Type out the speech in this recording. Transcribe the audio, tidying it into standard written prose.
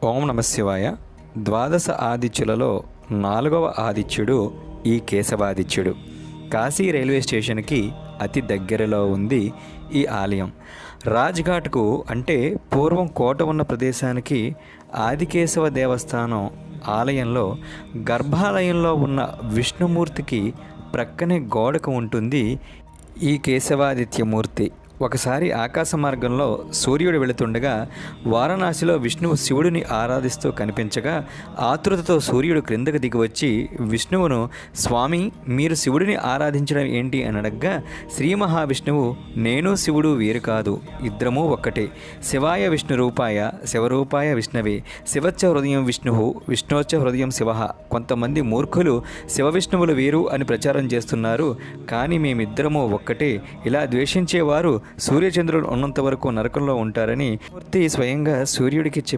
ఓం నమ శివాయ. ద్వాదశ ఆదిత్యులలో 4వ ఆదిత్యుడు ఈ కేశవాదిత్యుడు. కాశీ రైల్వే స్టేషన్కి అతి దగ్గరలో ఉంది ఈ ఆలయం. రాజ్ఘాట్కు అంటే పూర్వం కోట ఉన్న ప్రదేశానికి ఆదికేశవ దేవస్థానం ఆలయంలో గర్భాలయంలో ఉన్న విష్ణుమూర్తికి ప్రక్కనే గోడకు ఉంటుంది ఈ కేశవాదిత్యమూర్తి. ఒకసారి ఆకాశ మార్గంలో సూర్యుడు వెళుతుండగా వారణాసిలో విష్ణువు శివుడిని ఆరాధిస్తూ కనిపించగా ఆతృతతో సూర్యుడు క్రిందకు దిగివచ్చి విష్ణువును, స్వామి మీరు శివుడిని ఆరాధించడం ఏంటి అని అడగ్గా శ్రీ మహావిష్ణువు, నేను శివుడు వేరు కాదు, ఇద్దరము ఒక్కటే, శివాయ విష్ణు రూపాయ శివరూపాయ విష్ణవే, శివచ్చ హృదయం విష్ణువు విష్ణోచ్చ హృదయం శివ. కొంతమంది మూర్ఖులు శివ విష్ణువులు వేరు అని ప్రచారం చేస్తున్నారు, కానీ మేమిద్దరము ఒక్కటే. ఇలా ద్వేషించేవారు సూర్యచంద్రులు ఉన్నంత వరకు నరకంలో ఉంటారని మూర్తి స్వయంగా సూర్యుడికి చెప్పి